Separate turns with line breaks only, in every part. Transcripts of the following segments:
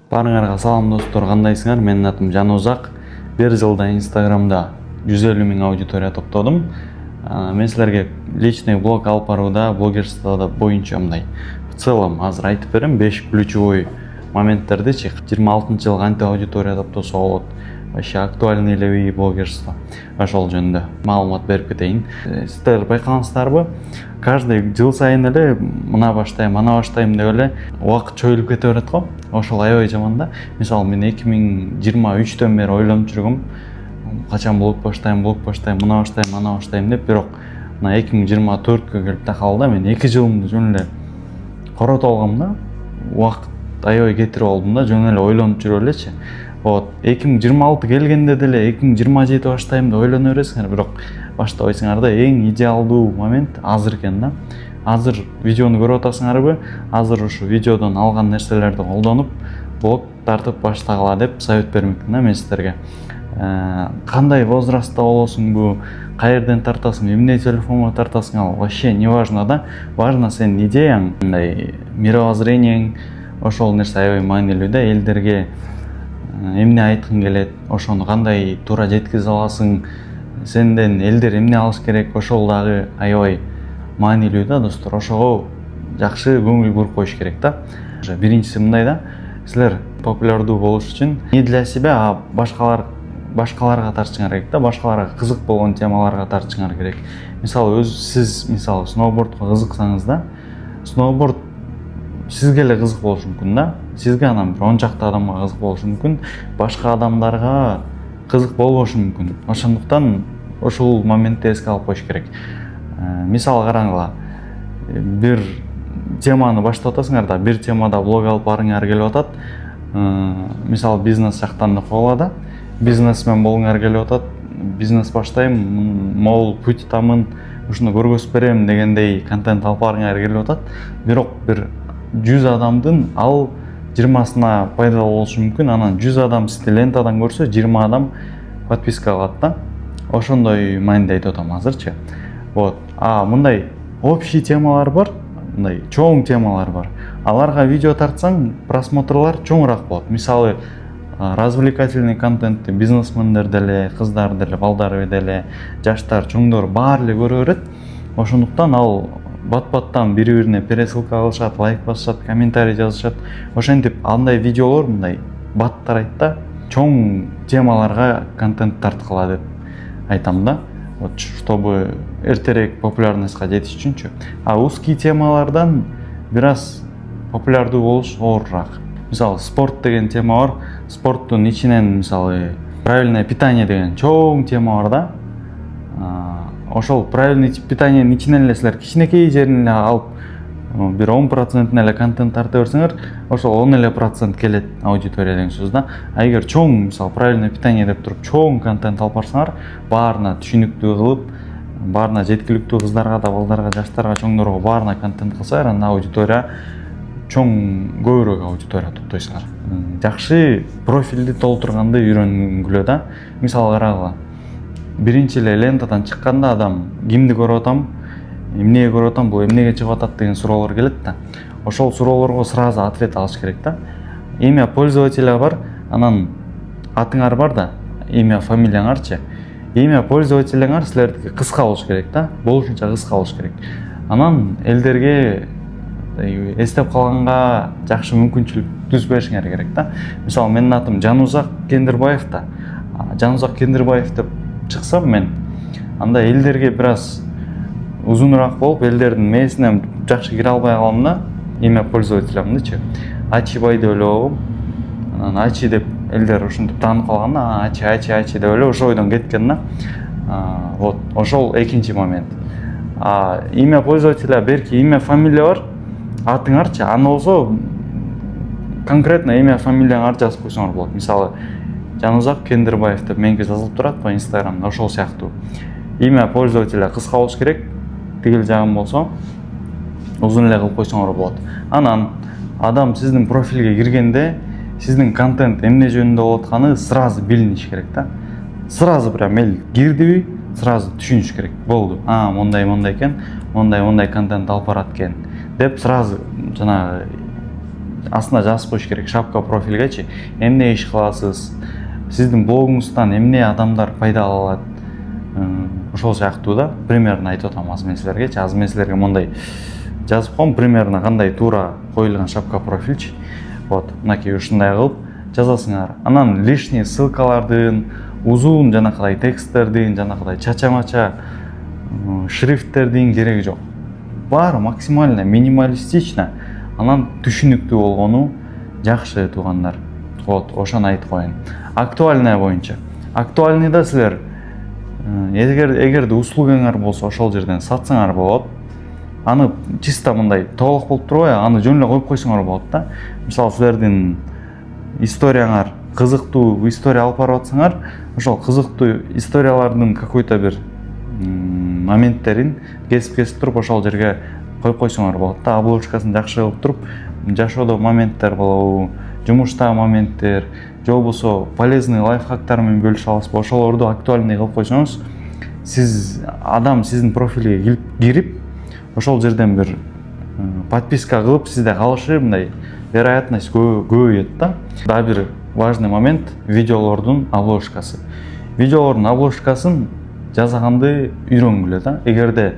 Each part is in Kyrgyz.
Барыңарга салам достор, кандайсыңар? Менин атым Жанузак. Бир жылда Инстаграмда 150 000 аудитория топтодум. Мен силерге личный блог алып барууда, блогерствода боюнча мындай в целом азыр айтып берем. 5 ключевой моменттердичи 26-жылы кантип аудитория топтосо болот, вообще актуальный элеби блогерство, ошол жөнүндө маалымат берип кетейин. Сиздер байкагансыздарбы? Каждый жыл сайын эле мына баштайм, ана баштайм деп эле убакыт чоюлуп кете берет го. Ошол аябай жаман да. Мисалы мен 2023-төн бери ойлонуп жүргөм, качан блог баштайм, мына баштайм, ана баштайм деп, бирок мына 2024-кө келип такалды да, мен 2 жылымды жөн эле коротуп алгам да. Убакыт аябай кетирип алдым да, жөн эле ойлонуп жүрүп элечи. Вот 2026 келгенде деле 2027 баштайм деп ойлоно бересиңер, бирок баштабайсыңар да. Эң идеалдуу момент азыр экен да. Азыр видеону көрүп атасыңарбы? Азыр ушу видеодон алган нерселерди колдонуп блог тартып баштагыла деп совет бермекмин да мен сиздерге. Кандай возрастта болосуңбу, каерден тартасың, эмне телефонго тартасың, ал вообще не важно да. Важно сенин идеяң, мындай мировоззрениең, ошол нерсе аябай маанилүү да. Элдерге эмне айткың келет, ошону кандай туура жеткизе аласың, сенден элдер эмне алыш керек, ошол дагы аябай маанилүү да достор. Ошого жакшы көңүл буруп коюш керек да. Биринчиси мындай да, силер популярдуу болуш үчүн не для себя, а башкаларга тартышыңар керек да. Башкаларга кызык болгон темаларга тартышыңар керек. Мисалы сиз мисалы сноубордко кызыксаңыз да, сноуборд сизге эле кызык болушу мүмкүн да. Сизге анан бир 10 чакты адамга кызык болушу мүмкүн, башка адамдарга кызык болбошу мүмкүн. Ошондуктан ушул моментти эске алып коюш керек. Мисалы караңыла, бир теманы баштап атасыңар да, бир темада блог алып барыңар келип атат. Мисалы бизнес жактан да коела да. Бизнесмен болгуңар келип атат. Бизнес баштайм, могул путьтамын, ушуну көргөзүп берем дегендей контент алып барыңар келип атат. Бирок бир 100 адамдын ал 20-сына пайдалуу болушу мүмкүн. Анан 100 адам сизди лентадан көрсө, 20 адам подписка алат да. Ошондой мааниде айтып атам азырчы. Вот. Мындай общий темалар бар, мындай чоң темалар бар. Аларга видео тартсаң, просмотрлар чоңураак болот. Мисалы, развлекательный контентти бизнесмендер деле, кыздар деле, балдар деле, жаштар, чоңдор баары эле көрө берет. Ошондуктан ал бат-баттан бири-бирине пересылка кылышат, лайк басышат, комментарий жазышат. Ошентип андай видеолор мындай бат тарайт да, чоң темаларга контент тарткыла деп айтам да. Вот, чтобы эртерээк популярностька жетиш үчүнчү. Узкий темалардан бир аз популярдуу болуш оорураак. Мисалы, спорт деген тема бар. Спорттун ичинен мисалы правильное питание деген чоң тема бар да. Ошол правильный питаниенин ичинен эле силер кичинекей жерин эле алып бир 10% эле контент тарта берсеңер, ошол 10 эле процент келет аудитория деген сөз да. Эгер чоң, мисалы, правильное питание деп туруп чоң контент алып барсаңар, баарына түшүнүктүү кылып, баарына жеткиликтүү кыздарга да, балдарга, жаштарга, чоңдорго баарына контент кылсаңар, анда аудитория чоң, көбүрөөк аудитория топтойсуңар. Жакшы профилди толтурганды үйрөнгүлө да. Мисалы карагыла, биринчи эле лентадан чыкканда адам кимди көрүп атам, эмнеге көрүп атам, бул эмнеге чыгып атат деген суроолор келет да. Ошол суроолорго сразу ответ алыш керек да. Имя пользователя бар, анан атыңар бар да, имя фамилияңарчы. Имя пользователяңар силердики кыска болуш керек да, болушунча кыска болуш керек. Анан элдерге эстеп калганга жакшы мүмкүнчүлүк түзүп беришиңер керек да. Мисалы, менин атым Жанузак Кендирбаев да. Жанузак Кендирбаев деп чыксам мен, анда элдерге бир аз узунураак болуп, элдердин мээсине жакшы кире албай калам да. Имя пользователямдычы Ачибай деп эле койгом. Анан Ачи деп элдер ушинтип таанып калган да, Ачи деп эле ошол ойдон кеткен да. Вот, ошол экинчи момент. Имя пользователя берки имя фамилия бар, атыңарчы, аны болсо конкретно имя фамилияңарды жазып койсоңор болот. Мисалы, Жанузак Кендирбаев деп меники жазылып турат по Инстаграмда, ошол сыяктуу. Имя пользователя кыска болуш керек, тигил жагым болсо узун эле кылып койсоңор болот. Анан адам сиздин профилге киргенде сиздин контент эмне жөнүндө болуп атканы сразу билиниш керек да. Сразу прям эл кирдиби, сразу түшүнүш керек. Болду. Мондай экен, мондай контент алып барат экен деп сразу жанагы астына жазып коюш керек, шапка профилгечи эмне иш кыласыз, сиздин блогуңуздан эмне адамдар пайда ала алат, ошол сыяктуу да примерно айтып атам аз мен силерге. Аз мен силерге мындай жазып коем, примерно кандай туура коюлган шапка профильчи. Вот, мынакей ушундай кылып жазасыңар. Анан лишний ссылкалардын, узун жанакыдай тексттердин, жанакыдай чача-мача шрифттердин кереги жок. Баары максимально минималистично, анан түшүнүктүү болгону жакшы туугандар. Вот, ошону айтып коеюн. Актуальная боюнча. Актуальныйда силер эгерде услугаңар болсо ошол жерден сатсаңар болот. Аны чисто мындай толук болуп турбай, аны жөн эле коюп койсоңор болот да. Мисалы силердин историяңар кызыктуу история алып барып атсаңар, ошол кызыктуу историялардын какой-то бир моменттерин кесип туруп ошол жерге коюп койсоңор болот да. Обложкасын жакшы кылып туруп, жашоодо моменттер болобу, жумуштагы моменттер, же болбосо полезный лайфхактар менен бөлүшө аласызбы, ошолорду актуальный кылып койсоңуз, сиз адам сиздин профилге кирип, ошол жерден бир подписка кылып сизде калышы мындай вероятность көбөйөт да. Дагы бир важный момент — видеолордун обложкасы. Видеолордун обложкасын жасаганды үйрөнгүлө да. Эгерде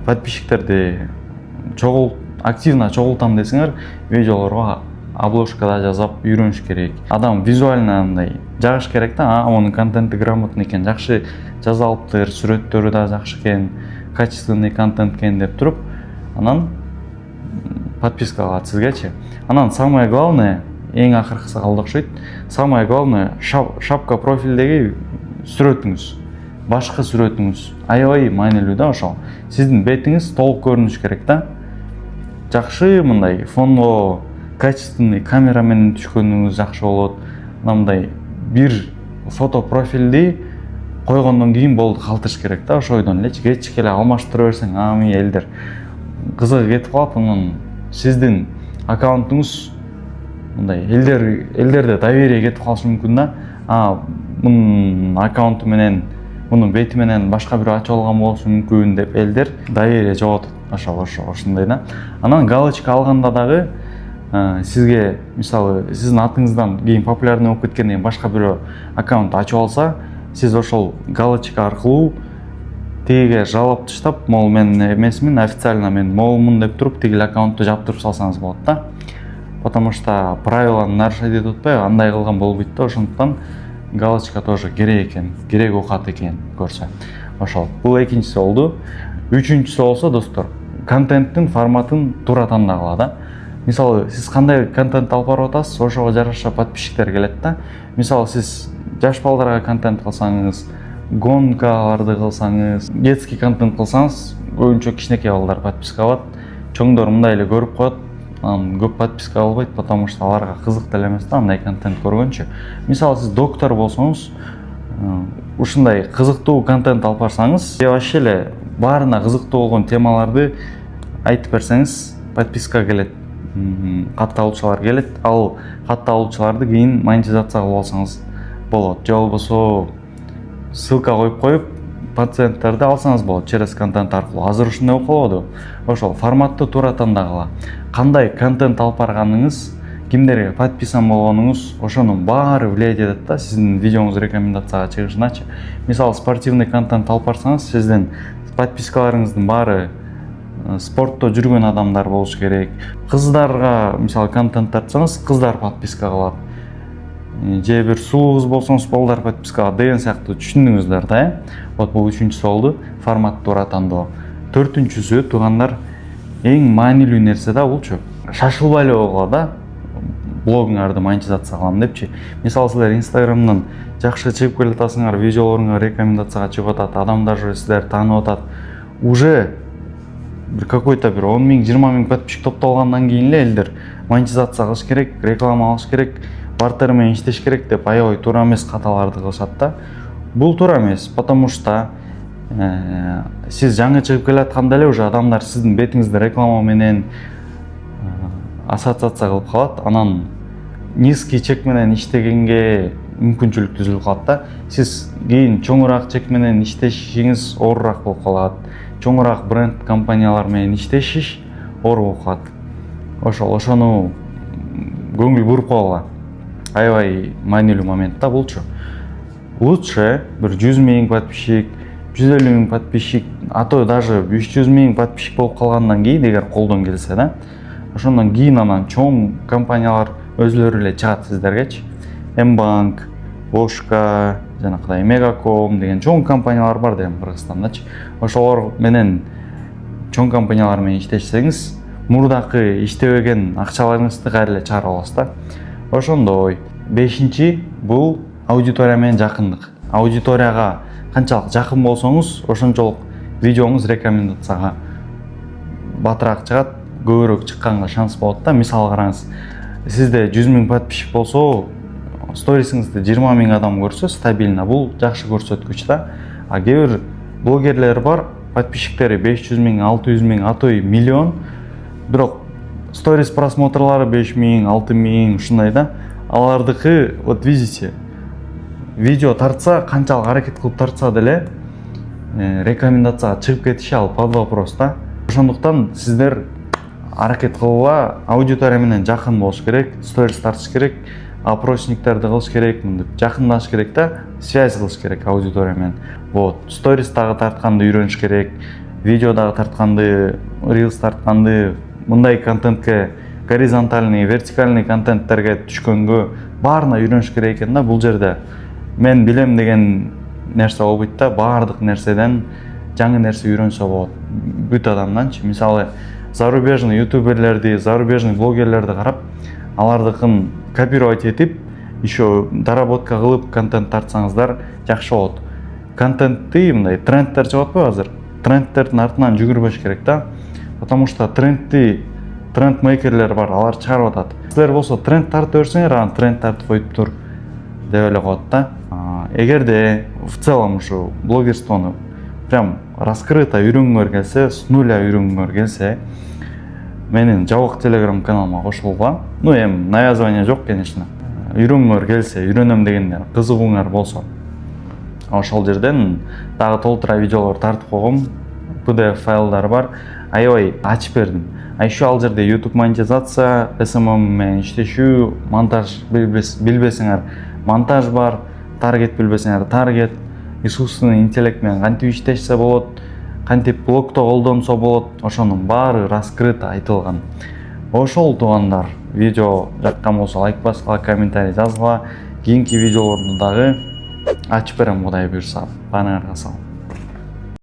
подписчиктерди активно чогултам десеңер, видеолорго обложкада жасап үйрөнүш керек. Адам визуально андай жагыш керек да, анын контенти грамотный экен, жакшы жаза алыптыр, сүрөттөрү да жакшы экен, качественный контент экен деп туруп, анан подписка кылат сизгечи. Анан самое главное, эң акыркысы калды окшойт. Самое главное, шапка профилдеги сүрөтүңүз, башкы сүрөтүңүз аябай маанилүү да. Ошол сиздин бетиңиз толук көрүнүш керек да. Жакшы мындай фонго качественный камера менен түшкөнүңүз жакшы болот. Мындай бир фото профилди койгондон кийин болду калтырыш керек да. Ошойдон элечи кечке эле алмаштыра берсең, ами элдер кызыгы кетип калат. Анан сиздин аккаунтуңуз мындай элдерде доверие кетип калышы мүмкүн да. Мунун аккаунту менен, мунун бети менен башка бирөө ачып алган болушу мүмкүн деп элдер доверие жоготот. Ошондой да. Анан галочка алганда дагы сизге мисалы сиздин атыңыздан кийин популярный болуп кеткенден кийин башка бирөө аккаунт ачып алса, сиз ошол галочка аркылуу тигиге жалап таштап, могул мен эмесмин, официально мен могулмун деп туруп тигил аккаунтту жаптырып салсаңыз болот да. Потому что правиланы нарушать этип атпайбы, андай кылган болбойт да. Ошондуктан галочка тоже керек экен, керек окат экен көрсө. Ошол. Бул экинчиси болду. Үчүнчүсү болсо, достор, контенттин форматын туура тандагыла да. Мисалы сиз кандай контент алып барып атасыз, ошого жараша подписчиктер келет да. Мисалы сиз жаш балдарга контент кылсаңыз, гонкаларды кылсаңыз, детский контент кылсаңыз, көбүнчө кичинекей балдар подписка алат. Чоңдор мындай эле көрүп коет, анан көп подписка албайт, потому что аларга кызык деле эмес да андай контент көргөнчө. Мисалы сиз доктор болсоңуз, ушундай кызыктуу контент алып барсаңыз, вообще эле баарына кызыктуу болгон темаларды айтып берсеңиз, подписка келет, катталуучулар келет. Ал катталуучуларды кийин монетизация кылып алсаңыз болот. Же болбосо ссылка коюп пациенттерди алсаңыз болот через контент аркылуу. Азыр ушундай болуп калбадыбы? Ошол форматты туура тандагыла. Кандай контент алып барганыңыз, кимдерге подписан болгонуңуз, ошонун баары влиять этет да сиздин видеоңуз рекомендацияга чыгышыначы. Мисалы спортивный контент алып барсаңыз, сиздин подпискаларыңыздын баары спортто жүргөн адамдар болуш керек. Кыздарга мисалы контент тартсаңыз, кыздар подписка кылат. Же бир сулуу кыз болсоңуз, балдар подписка кылат деген сыяктуу, түшүндүңүздөр да. Вот бул үчүнчүсү болду, формат туура тандоо. Төртүнчүсү, туугандар, эң маанилүү нерсе да булчу. Шашылбай эле болгула да. Блогуңарды монетизация кылам депчи. Мисалы силер Инстаграмдан жакшы чыгып келе атасыңар, видеолоруңар рекомендацияга чыгып атат, адамдар уже сиздерди таанып атат. Уже бир какой-то бир 10 000, 20 000 подписчик топтолгандан кийин эле элдер монетизация кылыш керек, реклама алыш керек, бартер менен иштеш керек деп аябай туура эмес каталарды кылышат да. Бул туура эмес, потому что сиз жаңы чыгып келе атканда эле уже адамдар сиздин бетиңизди реклама менен ассоциация кылып калат. Анан низкий чек менен иштегенге мүмкүнчүлүк түзүлүп калат да. Сиз кийин чоңураак чек менен иштешиңиз оорураак болуп калат. Чоңураак бренд компаниялар менен иштешиш оор болуп калат. Ошону көңүл буруп калгыла. Аябай маанилүү момент да болчу. Лучше bir 100 000 подписчик, 150 000 подписчик, а то даже 300 000 подписчик болуп калгандан кийин эгер колдон келсе да, ошондон кийин анан чоң компаниялар өзлөрү эле чыгат сиздергечи. Мбанк, Бошка, жанакыдай Мегаком деген чоң компаниялар бар деген Кыргызстандачы. Ошолор менен чоң компаниялар менен иштешсеңиз, мурдакы иштебеген акчаларыңызды кайра эле чыгарып аласыз да. Ошондой. Бешинчи бул аудитория менен жакындык. Аудиторияга канчалык жакын болсоңуз, ошончолук видеоңуз рекомендацияга батыраак чыгат, көбүрөөк чыкканга шанс болот да. Мисалы караңыз, сизде 100 000 подписчик болсо, сторисиңизди 20 000 адам көрсө, стабильно бул жакшы көрсөткүч да. А кээ бир блогерлер бар, подписчиктери 500 000, 600 000, а то и миллион, бирок сторис просмотрлары 5 000, 6 000 ушундай да. Алардыкы, вот видите, видео тартса, канчалык аракет кылып тартса деле рекомендацияга чыгып кетиши ал под вопрос да. Ошондуктан сиздер аракет кылууга аудитория менен жакын болуш керек, сторис тартыш керек, опросниктерди кылыш керек, мынтип жакындашыш керек да, связь кылыш керек аудитория менен. Вот, сторис дагы тартканды үйрөнүш керек, видео дагы тартканды, рилс тартканды, мындай контентке, горизонтальный, вертикальный контенттерге түшкөнгө баарына үйрөнүш керек экен да. Бул жерде мен билем деген нерсе болбойт да, баардык нерседен жаңы нерсе үйрөнсө болот. Бүт адамданчы, мисалы зарубежный ютуберлерди, зарубежный блогерлерди карап, алардыкын копировать этип, еще доработка кылып контент тартсаңыздар жакшы болот. Контентти мындай трендтер чыгып атпайбы азыр? Трендтердин артынан жүгүрбөш керек да. Потому что трендмейкерлер бар, алар чыгарып атат. Силер болсо тренд тартып берсеңер, анан тренд тартып коюп тур деп эле коет да. Эгерде в целом ушу блогерствону прям раскрыто үйрөнгүңөр келсе, с нуля үйрөнгүңөр келсе, менин жабык телеграм каналыма кошулгула. Ну, навязывание жок, конечно. Үйрөнгүңөр келсе, үйрөнөм дегендер кызыгууңар болсо, ошол жерден дагы толтура видеолор тартып койгом, PDF файлдар бар, аябай ачып бердим. А еще ал жерде YouTube монетизация, SMM менен иштешүү, монтаж билбесеңер, монтаж бар, таргет билбесеңер, таргет, искусственный интеллект менен кантип иштешсе болот, кантип блогто колдонсо болот, ошонун баары раскрыто айтылган. Ошол туугандар, видео жаккан болсо лайк баскыла, комментарий жазгыла, кийинки видеолорду дагы ачып берем, Кудай буйрса. Бааңарга салам.